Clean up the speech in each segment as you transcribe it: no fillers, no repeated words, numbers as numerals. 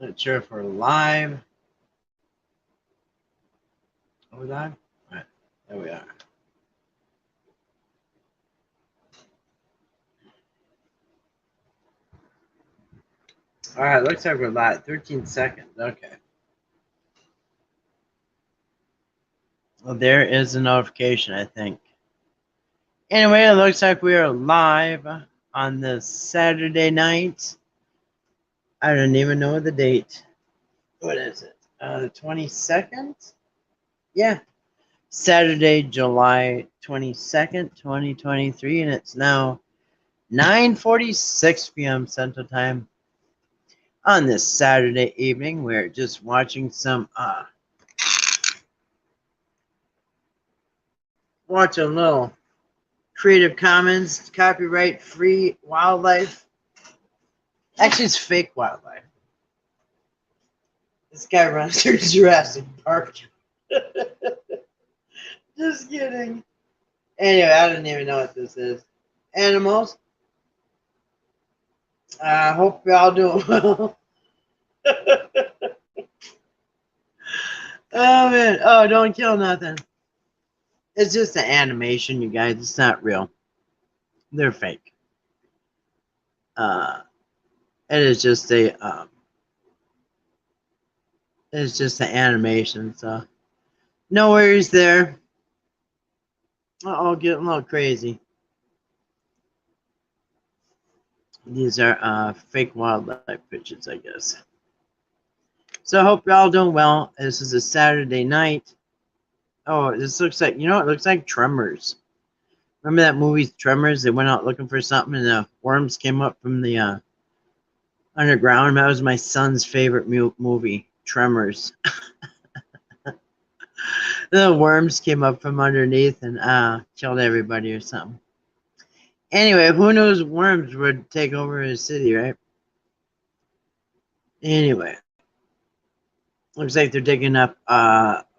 Not sure if we're live. Are we live? All right, there we are. All right, looks like we're live. 13 seconds. Okay. Well, there is a notification, I think. Anyway, it looks like we are live on this Saturday night. I don't even know the date. What is it? The 22nd? Yeah. Saturday, July 22nd, 2023, and it's now 9:46 p.m. Central Time. On this Saturday evening, we're just watching some watching a little Creative Commons copyright free wildlife. Actually, it's fake wildlife. This guy runs through Jurassic Park. Just kidding. Anyway, I don't even know what this is. Animals. I hope y'all doing well. Oh man. Oh, don't kill nothing. It's just an animation, you guys. It's not real. They're fake. It is just a it's just an animation, so no worries there. Uh-oh, getting a little crazy. These are fake wildlife pictures, I guess. So I hope y'all doing well. This is a Saturday night. Oh, this looks like, you know, it looks like Tremors. Remember that movie Tremors? They went out looking for something and the worms came up from the underground. That was my son's favorite movie, Tremors. The worms came up from underneath and killed everybody or something. Anyway, who knows worms would take over a city, right? Anyway, looks like they're digging up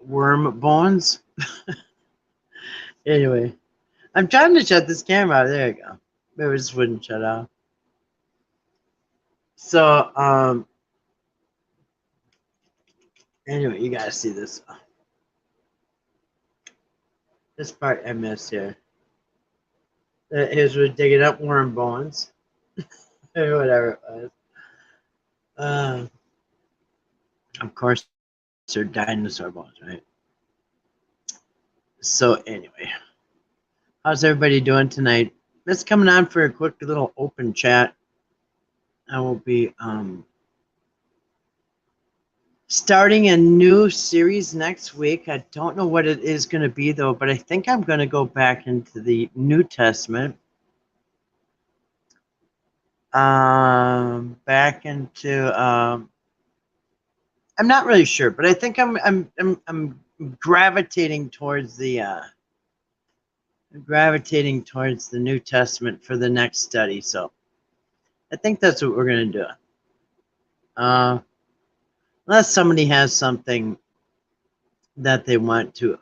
worm bones. Anyway, I'm trying to shut this camera off. There you go. Maybe it just wouldn't shut off. So, anyway, you guys see this. This part I missed here. Here's we're digging up worm bones. Or whatever it was. Of course, they're dinosaur bones, right? So, anyway, how's everybody doing tonight? Let's coming on for a quick little open chat. I will be starting a new series next week. I don't know what it is going to be, though, but I think I'm going to go back into the New Testament. Back into I'm not really sure, but I think I'm gravitating towards the New Testament for the next study. So I think that's what we're going to do. Unless somebody has something that they want to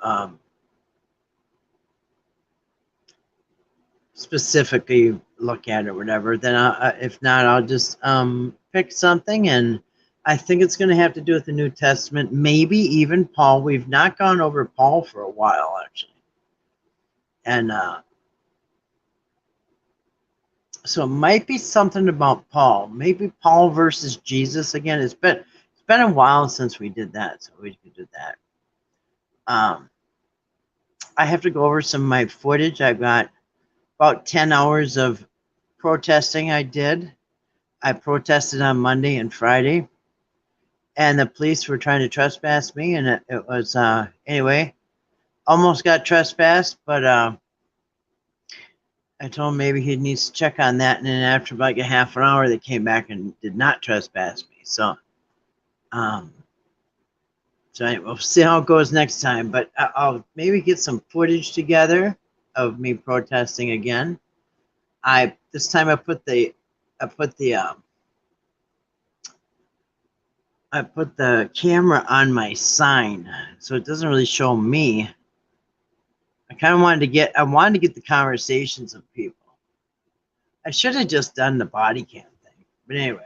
specifically look at or whatever, then if not, I'll just pick something, and I think it's going to have to do with the New Testament, maybe even Paul. We've not gone over Paul for a while, actually, and so it might be something about Paul, maybe Paul versus Jesus again. It's been a while since we did that, so we could do that. I have to go over some of my footage. I've got about 10 hours of protesting I did. I protested on Monday and Friday, and the police were trying to trespass me, and it was, anyway, almost got trespassed, but I told him maybe he needs to check on that, and then after like a half an hour, they came back and did not trespass me. So, anyway, we'll see how it goes next time, but I'll maybe get some footage together of me protesting again. This time I put the camera on my sign, so it doesn't really show me. I kind of wanted to get the conversations of people. I should have just done the body cam thing, but anyway,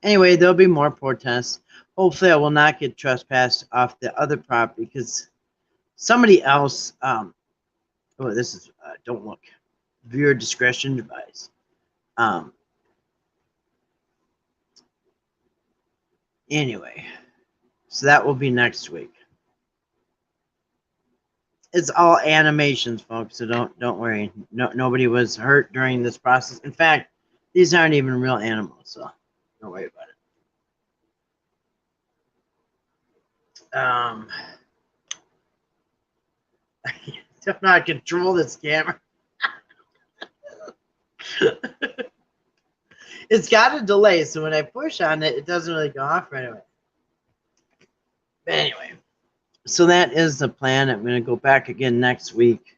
Anyway, there'll be more protests. Hopefully, I will not get trespassed off the other property because somebody else. Oh, this is don't look. Viewer discretion advised. Anyway, so that will be next week. It's all animations, folks. So don't worry. Nobody was hurt during this process. In fact, these aren't even real animals, so don't worry about it. Do not control this camera. It's got a delay, so when I push on it, it doesn't really go off right away. But anyway, so that is the plan. I'm going to go back again next week.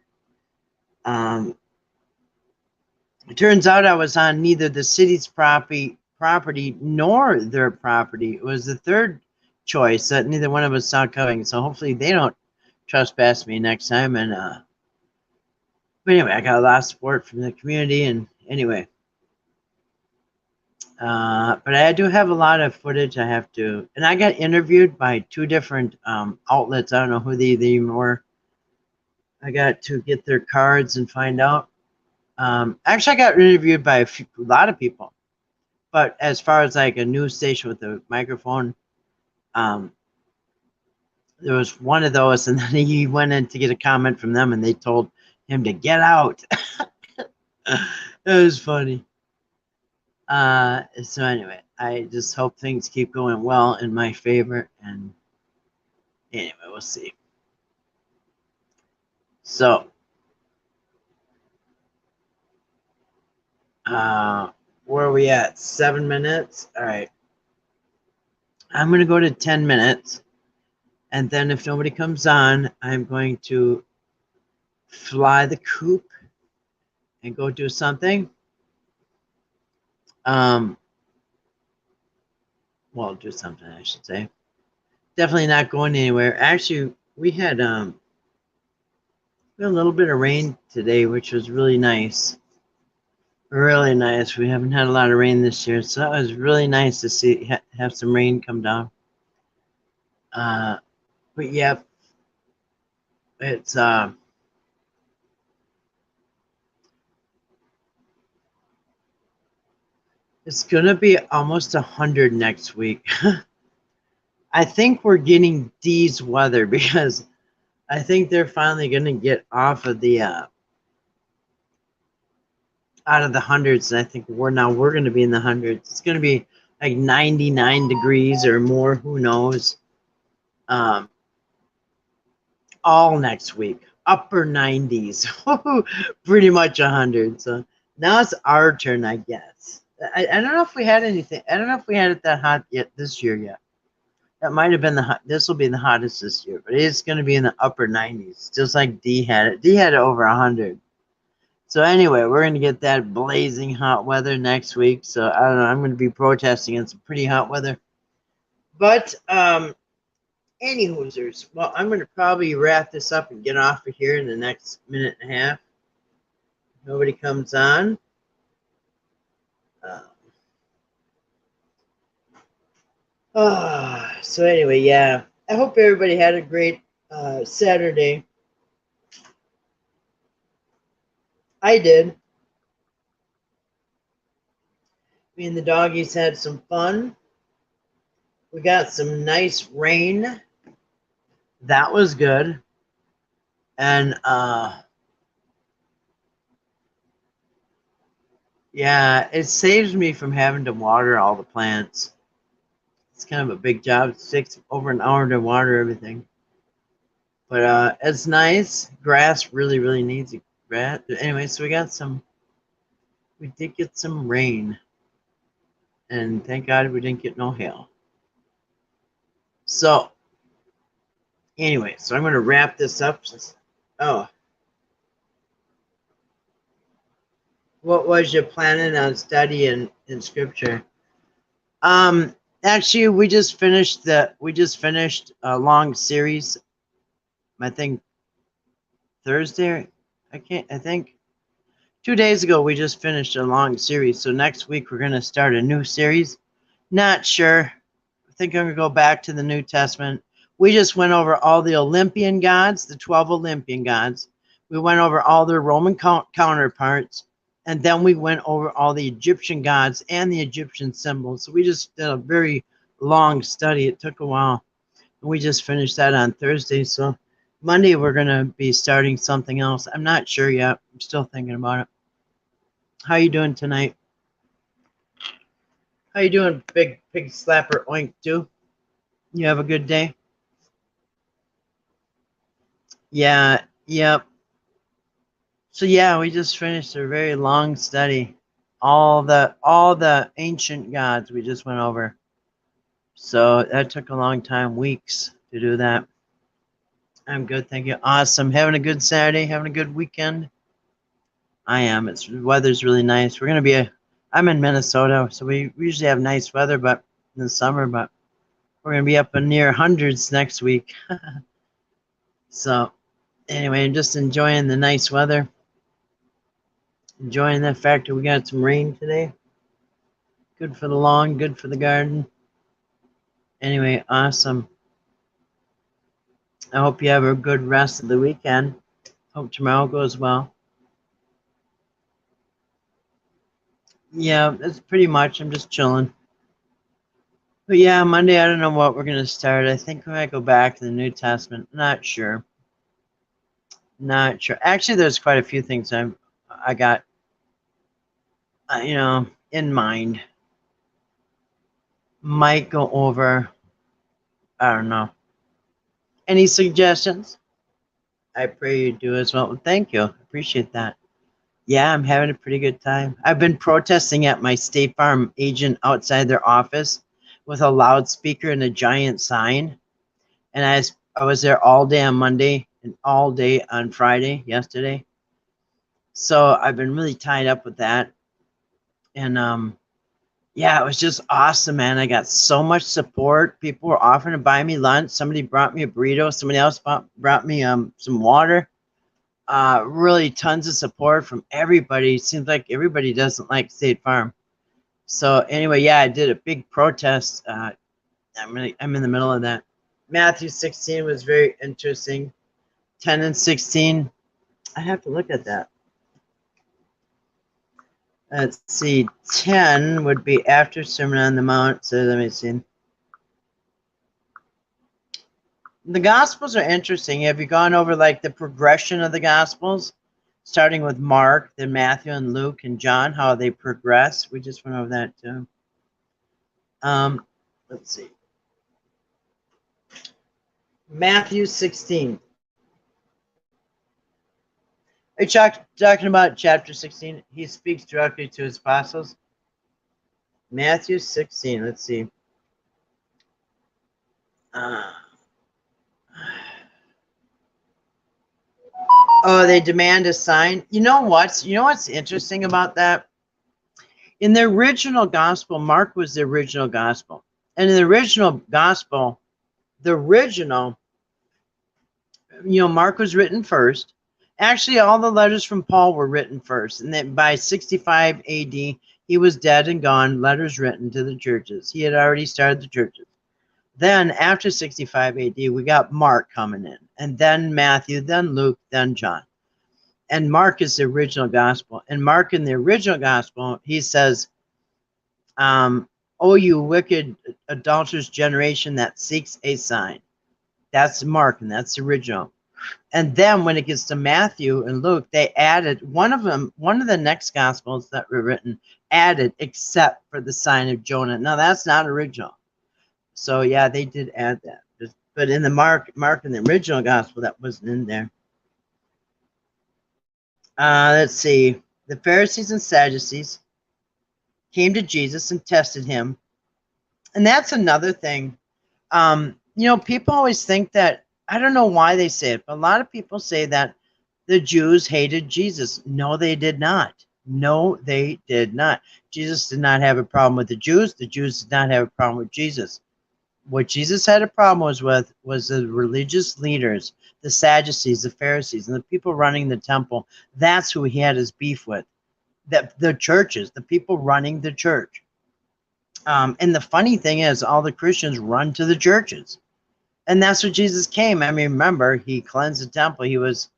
It turns out I was on neither the city's property nor their property. It was the third choice that neither one of us saw coming. So hopefully they don't trespass me next time. And but anyway, I got a lot of support from the community. And anyway, but I do have a lot of footage I have to, and I got interviewed by two different outlets. I don't know who they even were. I got to get their cards and find out. Actually, I got interviewed by a lot of people, but as far as like a news station with a microphone, there was one of those, and then he went in to get a comment from them, and they told him to get out. It was funny. So anyway, I just hope things keep going well in my favor, and anyway, we'll see. So, where are we at? 7 minutes? All right. I'm going to go to 10 minutes, and then if nobody comes on, I'm going to fly the coop and go do something. Well, do something, I should say. Definitely not going anywhere. Actually, we had a little bit of rain today, which was really nice. Really nice. We haven't had a lot of rain this year, so that was really nice to see have some rain come down. But yeah, it's gonna be almost 100 next week. I think we're getting D's weather because I think they're finally gonna get off of the out of the hundreds, and I think we're going to be in the hundreds. It's going to be like 99 degrees or more, who knows, all next week, upper 90s, pretty much 100. So now it's our turn, I guess. I don't know if we had anything. I don't know if we had it that hot yet this year yet. That might have been this will be the hottest this year, but it's going to be in the upper 90s, just like D had it. D had it over 100. So anyway, we're going to get that blazing hot weather next week. So I don't know. I'm going to be protesting in some pretty hot weather. But any hoosers. Well, I'm going to probably wrap this up and get off of here in the next minute and a half. Nobody comes on. So anyway, yeah. I hope everybody had a great Saturday. I did. Me and the doggies had some fun. We got some nice rain. That was good. And yeah, it saves me from having to water all the plants. It's kind of a big job. It takes over an hour to water everything. But it's nice. Grass really, really needs it. Anyway, so we did get some rain. And thank God we didn't get no hail. So, anyway, so I'm going to wrap this up. Oh. What was you planning on studying in scripture? Actually, we just finished a long series. I think Thursday. I think 2 days ago we just finished a long series. So next week we're going to start a new series. Not sure. I think I'm going to go back to the New Testament. We just went over all the Olympian gods, the 12 Olympian gods. We went over all their Roman counterparts. And then we went over all the Egyptian gods and the Egyptian symbols. So we just did a very long study. It took a while. And we just finished that on Thursday. So Monday we're going to be starting something else. I'm not sure yet. I'm still thinking about it. How you doing tonight? How you doing, big pig slapper oink too? You have a good day? Yeah, yep. So yeah, we just finished a very long study. All the ancient gods we just went over. So that took a long time, weeks to do that. I'm good, thank you. Awesome. Having a good Saturday, having a good weekend. I am. It's weather's really nice. We're gonna be I'm in Minnesota, so we usually have nice weather, but in the summer, but we're gonna be up in near hundreds next week. So anyway, I'm just enjoying the nice weather. Enjoying the fact that we got some rain today. Good for the lawn, good for the garden. Anyway, awesome. I hope you have a good rest of the weekend. Hope tomorrow goes well. Yeah, that's pretty much. I'm just chilling. But yeah, Monday, I don't know what we're going to start. I think we might go back to the New Testament. Not sure. Not sure. Actually, there's quite a few things I got, in mind. Might go over. I don't know. Any suggestions? I pray you do as well. Thank you. Appreciate that. Yeah, I'm having a pretty good time. I've been protesting at my State Farm agent outside their office with a loudspeaker and a giant sign. And I was there all day on Monday and all day on Friday, yesterday. So I've been really tied up with that. And yeah, it was just awesome, man. I got so much support. People were offering to buy me lunch. Somebody brought me a burrito. Somebody else brought me some water. Really tons of support from everybody. It seems like everybody doesn't like State Farm. So anyway, yeah, I did a big protest. I'm in the middle of that. Matthew 16 was very interesting. 10 and 16. I have to look at that. Let's see. 10 would be after Sermon on the Mount. So let me see. The Gospels are interesting. Have you gone over like the progression of the Gospels? Starting with Mark, then Matthew and Luke and John, how they progress. We just went over that too. Let's see. Matthew 16. Are you talking about chapter 16? He speaks directly to his apostles. Matthew 16. Let's see. Oh, they demand a sign. You know what's interesting about that? In the original gospel, Mark was the original gospel. And in the original gospel, Mark was written first. Actually, all the letters from Paul were written first. And then by 65 AD, he was dead and gone, letters written to the churches. He had already started the churches. Then after 65 AD, we got Mark coming in. And then Matthew, then Luke, then John. And Mark is the original gospel. And Mark in the original gospel, he says, "Oh, you wicked adulterous generation that seeks a sign." That's Mark, and that's the original. And then when it gets to Matthew and Luke, they added one of the next gospels that were written added, except for the sign of Jonah. Now that's not original. So yeah, they did add that. But in the Mark in the original gospel, that wasn't in there. Let's see. The Pharisees and Sadducees came to Jesus and tested him. And that's another thing. People always think that, I don't know why they say it, but a lot of people say that the Jews hated Jesus. No, they did not. No, they did not. Jesus did not have a problem with the Jews. The Jews did not have a problem with Jesus. What Jesus had a problem was the religious leaders, the Sadducees, the Pharisees, and the people running the temple. That's who he had his beef with. The churches, the people running the church. And the funny thing is, all the Christians run to the churches, and that's what Jesus came. I mean, remember, he cleansed the temple. He was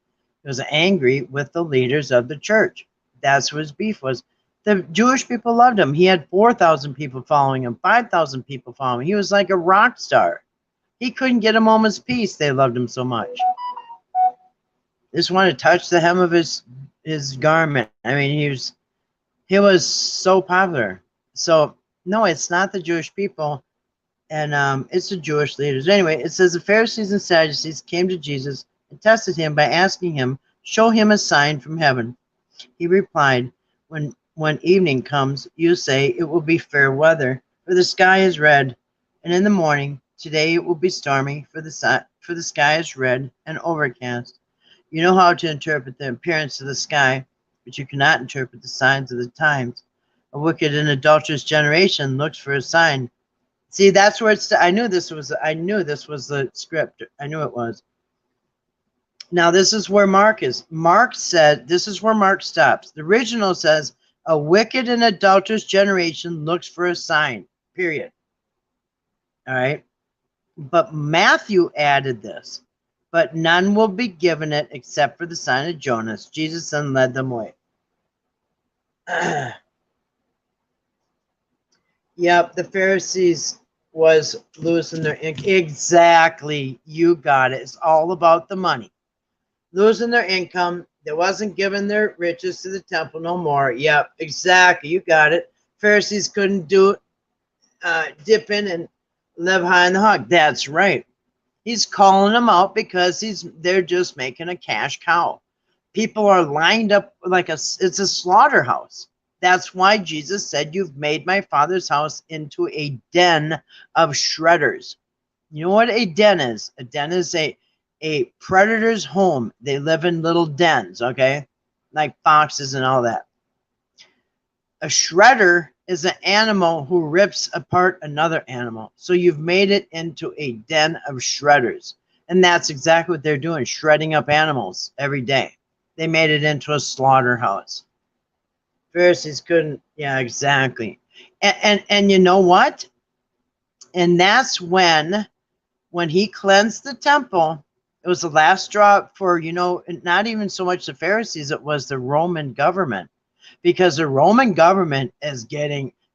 angry with the leaders of the church. That's what his beef was. The Jewish people loved him. He had 4,000 people following him, 5,000 people following him. He was like a rock star. He couldn't get a moment's peace. They loved him so much. Just wanted to touch the hem of his garment. I mean, he was so popular. So no, it's not the Jewish people, and it's the Jewish leaders. Anyway, it says the Pharisees and Sadducees came to Jesus and tested him by asking him, "Show him a sign from heaven." He replied, when evening comes, you say it will be fair weather, for the sky is red, and in the morning, today it will be stormy, for the sky is red and overcast. You know how to interpret the appearance of the sky, but you cannot interpret the signs of the times. A wicked and adulterous generation looks for a sign. See, that's where it's. I knew this was the script. I knew it was. Now this is where Mark is. Mark said this is where Mark stops. The original says a wicked and adulterous generation looks for a sign. Period. All right. But Matthew added this. But none will be given it except for the sign of Jonas. Jesus then led them away. Yep, the Pharisees was losing their income. Exactly. You got it. It's all about the money. Losing their income. They wasn't giving their riches to the temple no more. Yep, exactly. You got it. Pharisees couldn't dip in and live high in the hog. That's right. He's calling them out because they're just making a cash cow. People are lined up like it's a slaughterhouse. That's why Jesus said, "You've made my Father's house into a den of shredders." You know what a den is? A den is a predator's home. They live in little dens, okay? Like foxes and all that. A shredder is an animal who rips apart another animal. So you've made it into a den of shredders. And that's exactly what they're doing, shredding up animals every day. They made it into a slaughterhouse. Pharisees couldn't, yeah, exactly. And you know what? And that's when he cleansed the temple, it was the last straw for, not even so much the Pharisees, it was the Roman government. Because the Roman government is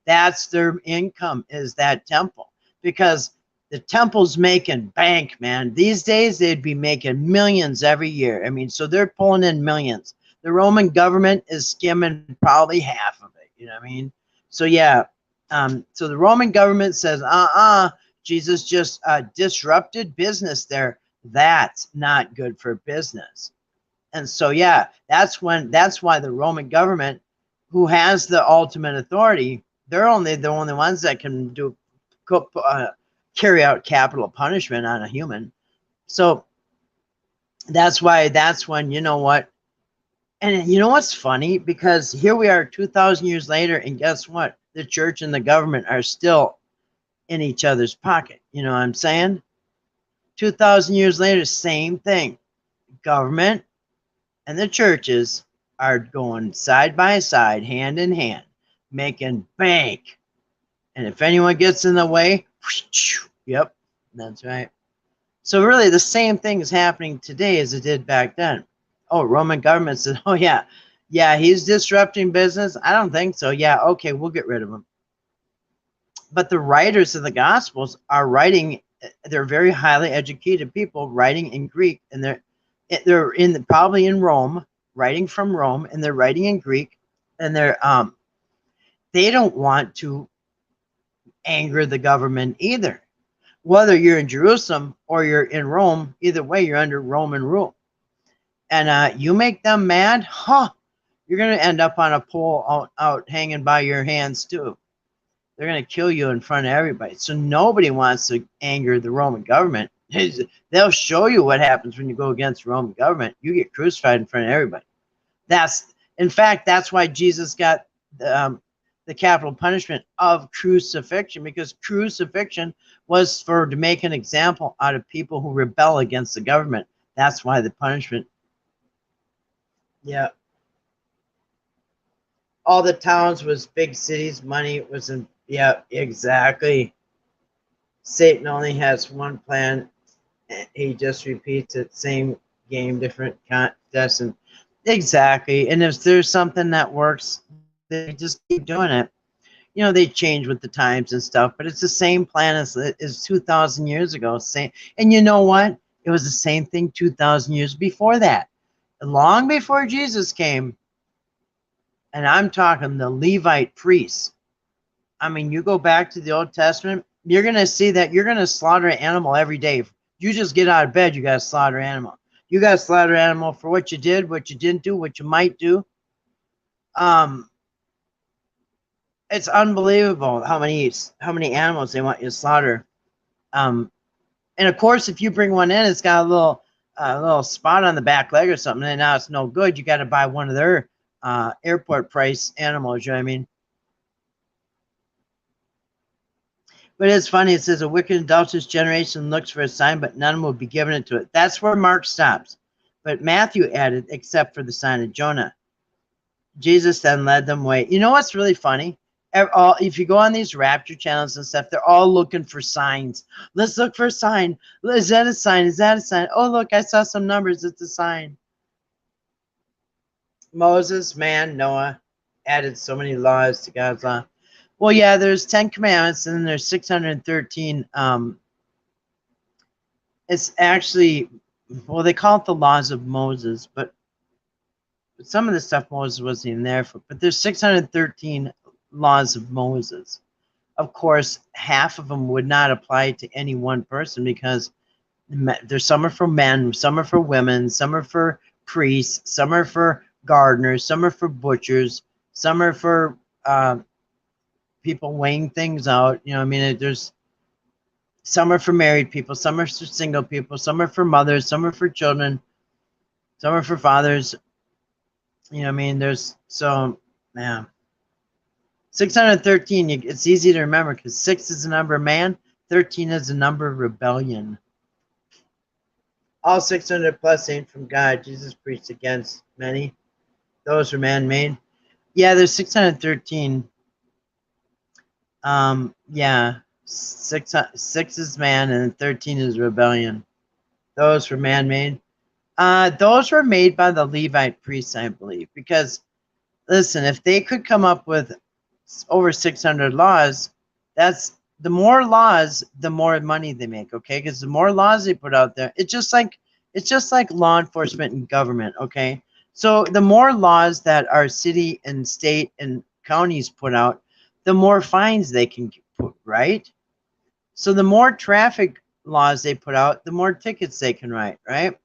that's their income, is that temple. Because the temple's making bank, man. These days, they'd be making millions every year. I mean, so they're pulling in millions. The Roman government is skimming probably half of it. You know what I mean? So, yeah. So the Roman government says, Jesus just disrupted business there. That's not good for business. And so, yeah, that's why the Roman government, who has the ultimate authority, they're only the only ones that can carry out capital punishment on a human. So that's when, you know what? And you know what's funny? Because here we are 2,000 years later, and guess what? The church and the government are still in each other's pocket. You know what I'm saying? 2,000 years later, same thing. Government and the churches are going side by side, hand in hand, making bank. And if anyone gets in the way, yep, that's right. So really the same thing is happening today as it did back then. Oh, Roman government said, oh yeah, he's disrupting business. I don't think so. Yeah, okay, we'll get rid of him. But the writers of the Gospels are writing, they're very highly educated people writing in Greek, and they're probably in Rome, writing from Rome, and they're writing in Greek, and they don't want to anger the government either. Whether you're in Jerusalem or you're in Rome, either way, you're under Roman rule. And you make them mad, you're going to end up on a pole out hanging by your hands too. They're going to kill you in front of everybody. So nobody wants to anger the Roman government. They'll show you what happens when you go against the Roman government. You get crucified in front of everybody. In fact, that's why Jesus got the capital punishment of crucifixion, because crucifixion was to make an example out of people who rebel against the government. That's why the punishment. Yeah. All the towns was big cities. Money was in Yeah, exactly. Satan only has one plan. He just repeats it, same game, different contestant. Exactly. And if there's something that works, they just keep doing it. You know, they change with the times and stuff, but it's the same plan as 2,000 years ago. Same, and you know what? It was the same thing 2,000 years before that. Long before Jesus came, and I'm talking the Levite priests. I mean, you go back to the Old Testament, you're going to see that you're going to slaughter an animal every day. You just get out of bed, you got to slaughter an animal. You got to slaughter an animal for what you did, what you didn't do, what you might do. Um, it's unbelievable how many animals they want you to slaughter. Um, and of course, if you bring one in, it's got a little spot on the back leg or something, and now it's no good. You got to buy one of their airport price animals. You know what I mean? But it's funny. It says a wicked and adulterous generation looks for a sign, but none will be given it to it. That's where Mark stops. But Matthew added, except for the sign of Jonah. Jesus then led them away. You know what's really funny? If you go on these rapture channels and stuff, they're all looking for signs. Let's look for a sign. Is that a sign? Is that a sign? Oh, look, I saw some numbers. It's a sign. Moses, man, Noah added so many laws to God's law. Well, yeah, there's 10 commandments and then there's 613. It's actually, well, they call it the laws of Moses, but some of the stuff Moses wasn't even there for. But there's 613 laws of Moses. Of course, half of them would not apply to any one person because there's some are for men, some are for women, some are for priests, some are for gardeners, some are for butchers, some are for people weighing things out. You know, I mean, there's some are for married people, some are for single people, some are for mothers, some are for children, some are for fathers. You know, I mean, there's so yeah. 613. It's easy to remember because 6 is the number of man, 13 is the number of rebellion. All 600 plus ain't from God. Jesus preached against many. Those were man-made. Yeah, there's 613. Yeah, six is man, and 13 is rebellion. Those were man-made. Those were made by the Levite priests, I believe. Because, listen, if they could come up with over 600 laws, that's the more laws, the more money they make. Okay, because the more laws they put out there, it's just like law enforcement and government. Okay, so the more laws that our city and state and counties put out, the more fines they can put, right? So the more traffic laws they put out, the more tickets they can write, right?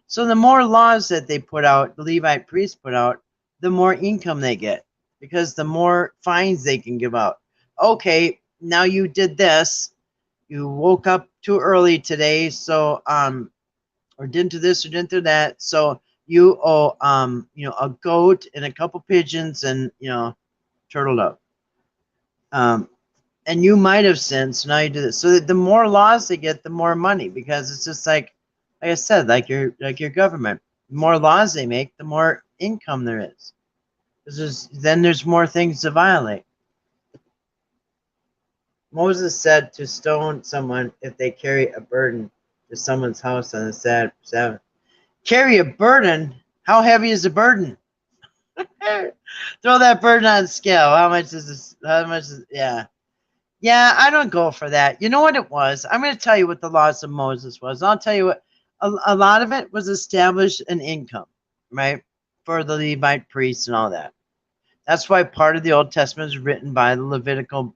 So the more laws that they put out, the Levite priests put out, the more income they get because the more fines they can give out. Okay, now you did this. You woke up too early today, so or didn't do this or didn't do that. So you owe a goat and a couple pigeons and turtle dove. And you might have sinned, so now you do this. So the more laws they get, the more money, because it's just like I said, like your government. The more laws they make, the more income there is. Then there's more things to violate. Moses said to stone someone if they carry a burden to someone's house on the Sabbath. Carry a burden? How heavy is a burden? Throw that burden on the scale. How much is this? How much is, yeah. Yeah, I don't go for that. You know what it was? I'm going to tell you what the laws of Moses was. I'll tell you what, a lot of it was established an income, right, for the Levite priests and all that. That's why part of the Old Testament is written by the Levitical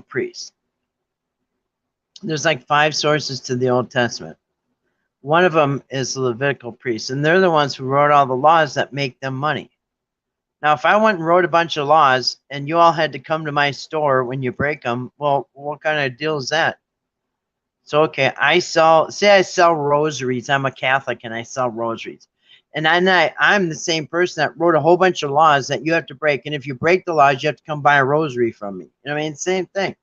priests. There's like 5 sources to the Old Testament. One of them is the Levitical priests, and they're the ones who wrote all the laws that make them money. Now, if I went and wrote a bunch of laws and you all had to come to my store when you break them, well, what kind of deal is that? So, okay, I sell rosaries. I'm a Catholic and I sell rosaries. And I'm the same person that wrote a whole bunch of laws that you have to break. And if you break the laws, you have to come buy a rosary from me. You know what I mean? Same thing.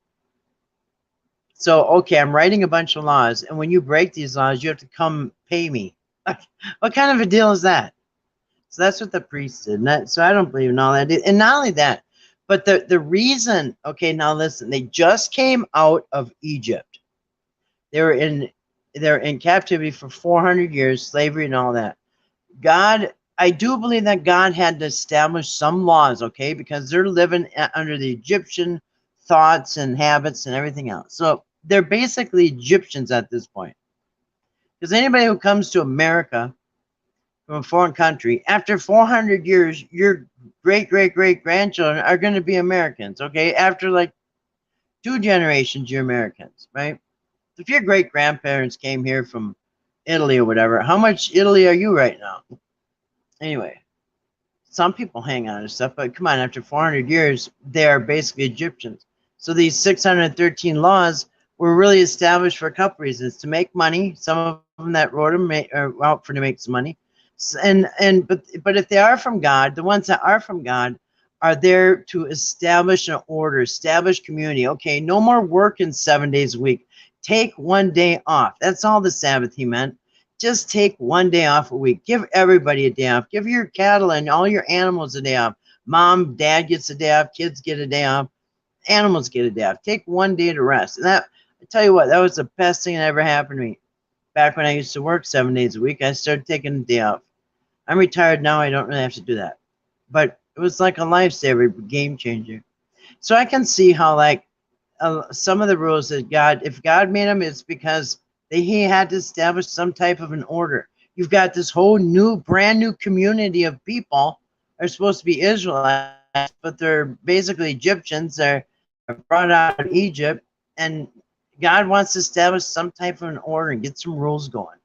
So, okay, I'm writing a bunch of laws. And when you break these laws, you have to come pay me. What kind of a deal is that? So that's what the priest did. So I don't believe in all that. And not only that, But the reason, okay, now listen, they just came out of Egypt. They're in captivity for 400 years, slavery and all that. God, I do believe that God had to establish some laws, okay, because they're living under the Egyptian thoughts and habits and everything else. So they're basically Egyptians at this point. Because anybody who comes to America from a foreign country, after 400 years, your great grandchildren are going to be Americans, okay? After like 2 generations, you're Americans, right? If your great grandparents came here from Italy or whatever, how much Italy are you right now? Anyway, some people hang on to stuff, but come on, after 400 years, they are basically Egyptians. So these 613 laws were really established for a couple reasons: to make money. Some of them that wrote them are out for to make some money, but if they are from God, the ones that are from God are there to establish an order, establish community. Okay, no more working 7 days a week. Take 1 day off. That's all the Sabbath he meant. Just take 1 day off a week. Give everybody a day off. Give your cattle and all your animals a day off. Mom, dad gets a day off. Kids get a day off. Animals get a day off. Take 1 day to rest. And that, I tell you what, that was the best thing that ever happened to me. Back when I used to work 7 days a week, I started taking a day off. I'm retired now. I don't really have to do that. But it was like a lifesaver, game changer. So I can see how, like, some of the rules that God, if God made them, it's because he had to establish some type of an order. You've got this whole new, brand new community of people are supposed to be Israelites, but they're basically Egyptians. They're brought out of Egypt, and God wants to establish some type of an order and get some rules going.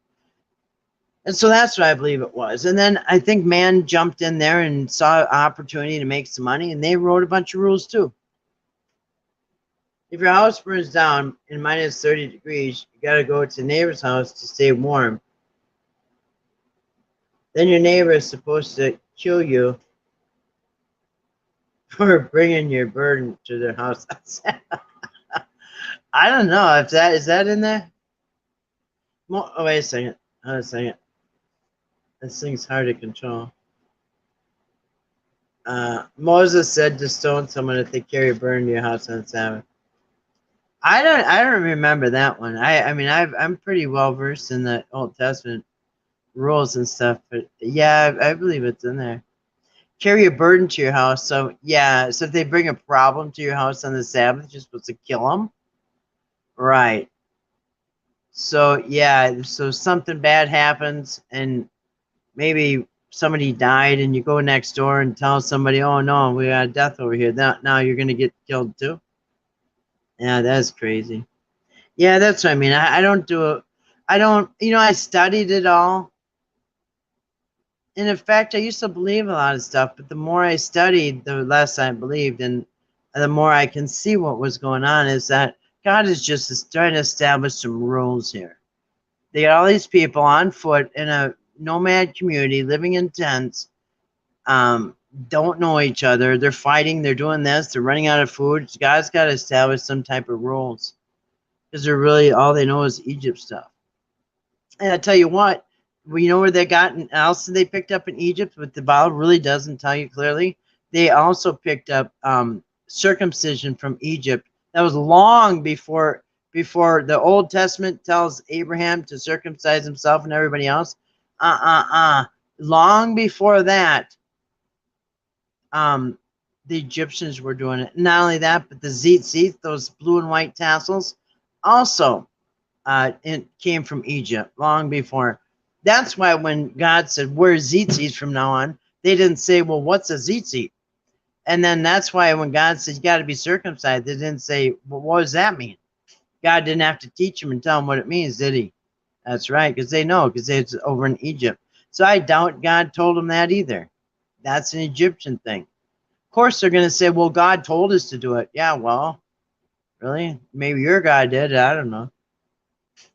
And so that's what I believe it was. And then I think man jumped in there and saw an opportunity to make some money, and they wrote a bunch of rules too. If your house burns down in minus 30 degrees, you got to go to the neighbor's house to stay warm. Then your neighbor is supposed to kill you for bringing your burden to their house. I don't know if that is that in there. Oh, wait a second. Hold a second. This thing's hard to control. Moses said to stone someone if they carry a burden to your house on Sabbath. I don't remember that one. I mean I'm pretty well versed in the Old Testament rules and stuff, but yeah, I believe it's in there. Carry a burden to your house. So yeah, so if they bring a problem to your house on the Sabbath, you're supposed to kill them, right? So yeah, so something bad happens, and maybe somebody died, and you go next door and tell somebody, "Oh no, we got a death over here." Now you're gonna get killed too. Yeah, that's crazy. Yeah, that's what I mean. I don't do it. I don't, I studied it all. And in fact, I used to believe a lot of stuff, but the more I studied, the less I believed. And the more I can see what was going on is that God is just trying to establish some rules here. They got all these people on foot in a nomad community living in tents, don't know each other. They're fighting. They're doing this. They're running out of food. God's got to establish some type of rules, because they're really, all they know is Egypt stuff. And I tell you what, you know where they got else they picked up in Egypt, but the Bible really doesn't tell you clearly. They also picked up circumcision from Egypt. That was long before the Old Testament tells Abraham to circumcise himself and everybody else. Long before that, the Egyptians were doing it. Not only that, but the tzitzit, those blue and white tassels, also it came from Egypt long before. That's why when God said, "We're tzitzit from now on," they didn't say, "Well, what's a tzitzit?" And then that's why when God said, "You got to be circumcised," they didn't say, "Well, what does that mean?" God didn't have to teach them and tell them what it means, did he? That's right, because they know, because it's over in Egypt. So I doubt God told them that either. That's an Egyptian thing. Of course, they're going to say, "Well, God told us to do it." Yeah, well, really? Maybe your God did. I don't know.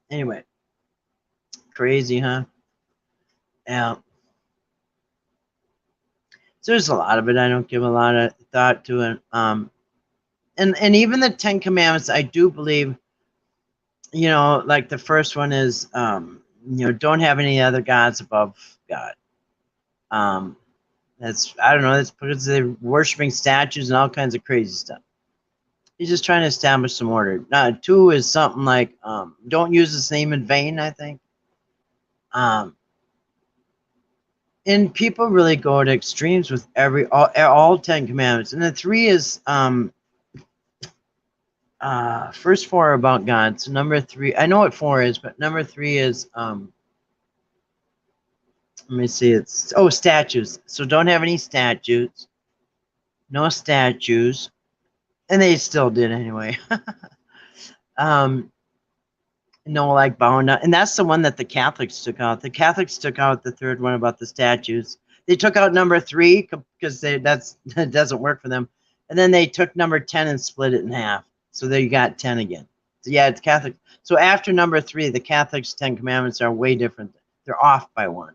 Anyway, crazy, huh? Yeah. So there's a lot of it I don't give a lot of thought to it. And even the 10 Commandments, I do believe, like the first one is, don't have any other gods above God. That's, I don't know, that's because they're worshiping statues and all kinds of crazy stuff. He's just trying to establish some order. 2 is something like don't use his name in vain, I think. And people really go to extremes with all 10 commandments. And then 3 is first 4 are about God. So number 3, I know what 4 is, but number 3 is let me see, it's statues. So don't have any statues. No statues. And they still did anyway. No, like bowing down. And that's the one that the Catholics took out. The Catholics took out the 3rd one about the statues. They took out number 3 because that doesn't work for them. And then they took number 10 and split it in half. So there you got 10 again. So yeah, it's Catholic. So after number 3, the Catholics' 10 commandments are way different. They're off by 1.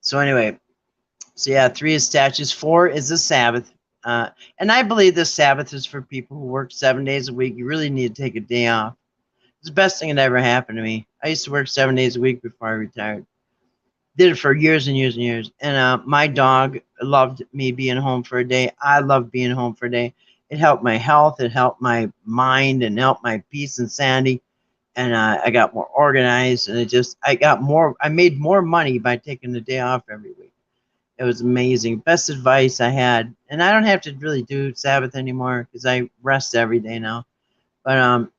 So anyway, so yeah, 3 is statues. 4 is the Sabbath. And I believe the Sabbath is for people who work 7 days a week. You really need to take a day off. It's the best thing that ever happened to me. I used to work 7 days a week before I retired. Did it for years and years and years. And my dog loved me being home for a day. I loved being home for a day. It helped my health. It helped my mind and helped my peace and sanity. And I got more organized. And I made more money by taking the day off every week. It was amazing. Best advice I had. And I don't have to really do Sabbath anymore because I rest every day now. But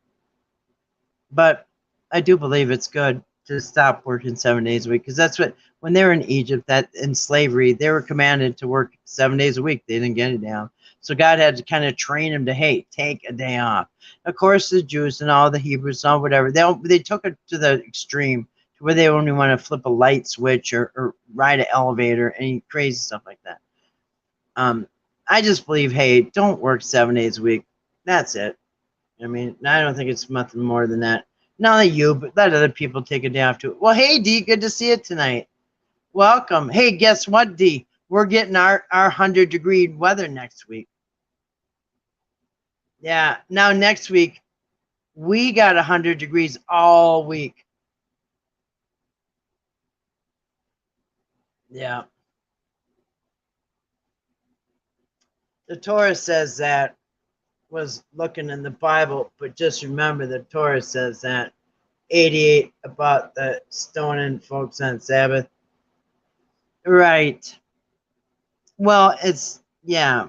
I do believe it's good to stop working 7 days a week, because that's what, when they were in Egypt, that in slavery, they were commanded to work 7 days a week. They didn't get it down. So God had to kind of train them to, hey, take a day off. Of course, the Jews and all the Hebrews, all whatever, they took it to the extreme to where they only want to flip a light switch or ride an elevator, any crazy stuff like that. I just believe, hey, don't work 7 days a week. That's it. I mean, I don't think it's nothing more than that. Not only you, but let other people take a day off too. Well, hey, D, good to see you tonight. Welcome. Hey, guess what, D? We're getting our 100-degree weather next week. Yeah, now next week, we got 100 degrees all week. Yeah. The Torah says that, was looking in the Bible, but just remember the Torah says that 88 about the stoning folks on Sabbath. Right. Well, it's, yeah.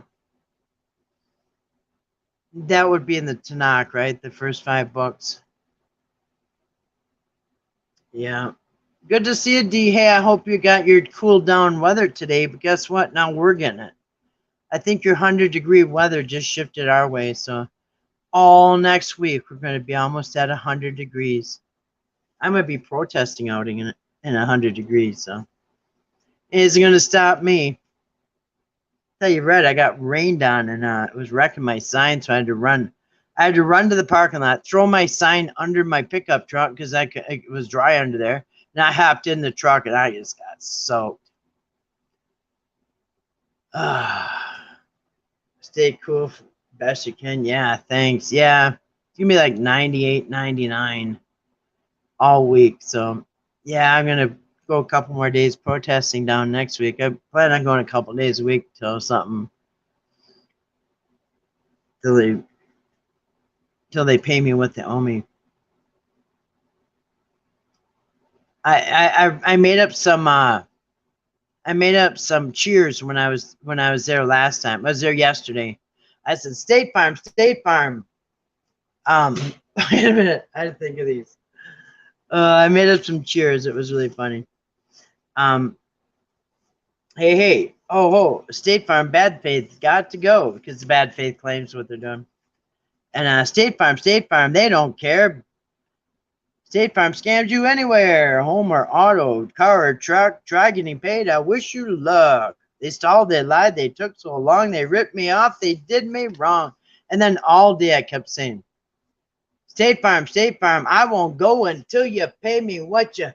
That would be in the Tanakh, right? The first 5 books. Yeah. Good to see you, D. Hey, I hope you got your cool down weather today, but guess what? Now we're getting it. I think your 100-degree weather just shifted our way, so all next week we're going to be almost at 100 degrees. I'm going to be protesting out in 100 degrees, so it isn't going to stop me. Tell you right, I got rained on and it was wrecking my sign, so I had to run. I had to run to the parking lot, throw my sign under my pickup truck because it was dry under there. And I hopped in the truck and I just got soaked. Stay cool best you can. Yeah, thanks. Yeah, it's gonna be like 98, 99 all week. So yeah, I'm gonna go a couple more days protesting down next week. I plan on going a couple days a week till something, till they pay me what they owe me. I made up some cheers when I was there last time. I was there yesterday. I said, State Farm, State Farm. Wait a minute, I had to think of these. I made up some cheers. It was really funny. Hey, oh, State Farm, bad faith, got to go, because the bad faith claims what they're doing. And State Farm, they don't care. State Farm scams you anywhere, home or auto, car or truck. Try getting paid. I wish you luck. They stalled, they lied, they took so long, they ripped me off, they did me wrong. And then all day I kept saying, State Farm, I won't go until you pay me what you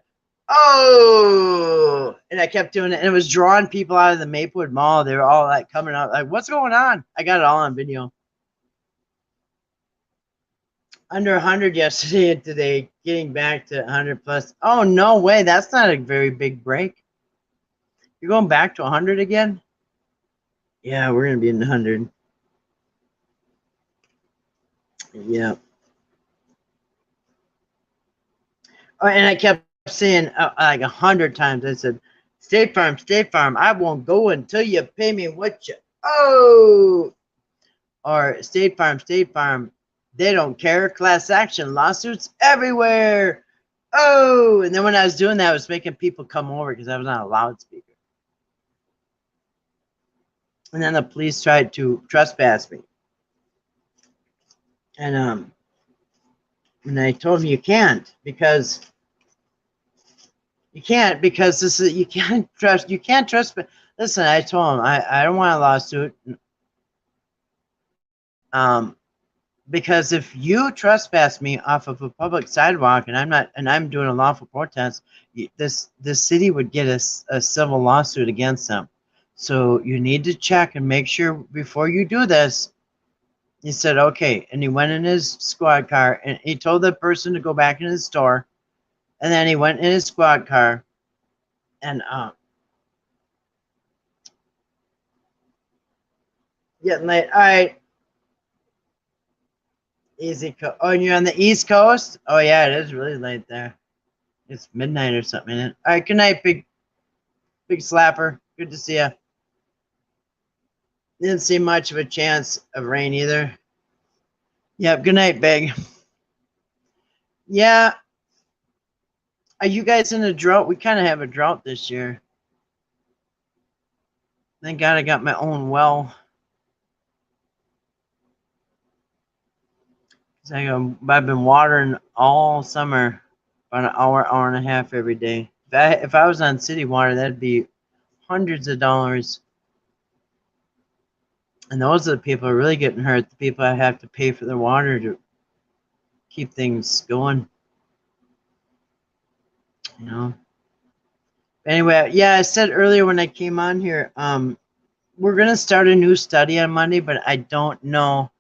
owe. And I kept doing it, and it was drawing people out of the Maplewood Mall. They were all like coming out, like, what's going on? I got it all on video. Under 100 yesterday and today, getting back to 100 plus. Oh, no way. That's not a very big break. You're going back to 100 again? Yeah, we're going to be in the 100. Yeah. Oh, and I kept saying like 100 times, I said, State Farm, I won't go until you pay me what you owe. Or State Farm, they don't care. Class action lawsuits everywhere. Oh, and then when I was doing that, I was making people come over because I was on a loudspeaker. And then the police tried to trespass me. And I told them you can't because this is you can't trust. Listen, I told them I don't want a lawsuit. Because if you trespass me off of a public sidewalk and I'm doing a lawful protest, this city would get a civil lawsuit against them. So you need to check and make sure before you do this. He said, okay. And he went in his squad car and he told the person to go back in his store. And then he went in his squad car and getting late. All right. Easy. Oh, and you're on the East Coast? Oh, yeah, it is really late there. It's midnight or something, isn't it? All right, good night, big slapper. Good to see you. Didn't see much of a chance of rain either. Yep, good night, big. Yeah. Are you guys in a drought? We kind of have a drought this year. Thank God I got my own well. I've been watering all summer, about an hour and a half every day. If I was on city water, that'd be hundreds of dollars. And those are the people who are really getting hurt. The people that have to pay for their water to keep things going. You know. Anyway, yeah, I said earlier when I came on here, we're gonna start a new study on Monday, but I don't know.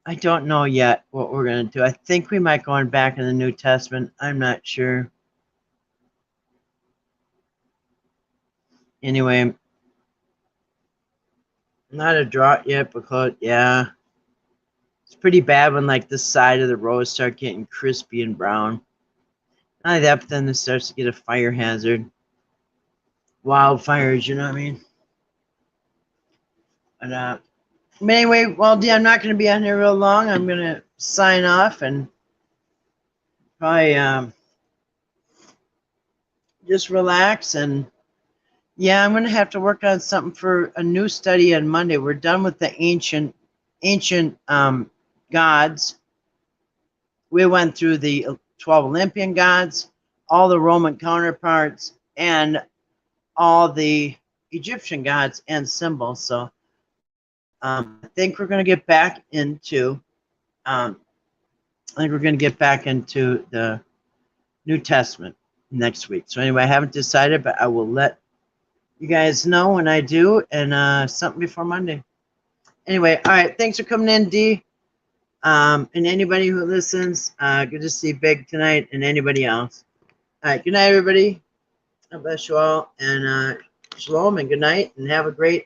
I don't know yet what we're gonna do. I think we might go back in the New Testament. I'm not sure. Anyway, not a drought yet, because yeah, it's pretty bad when like the side of the road start getting crispy and brown. Not like that, but then it starts to get a fire hazard. Wildfires, you know what I mean? But anyway, well, D, I'm not going to be on here real long. I'm going to sign off and probably just relax. And yeah, I'm going to have to work on something for a new study on Monday. We're done with the ancient gods. We went through the 12 Olympian gods, all the Roman counterparts, and all the Egyptian gods and symbols. So I think we're going to get back into the New Testament next week. So anyway, I haven't decided, but I will let you guys know when I do, and something before Monday. Anyway, all right. Thanks for coming in, D. And anybody who listens, good to see Big tonight, and anybody else. All right. Good night, everybody. God bless you all, and shalom, and good night, and have a great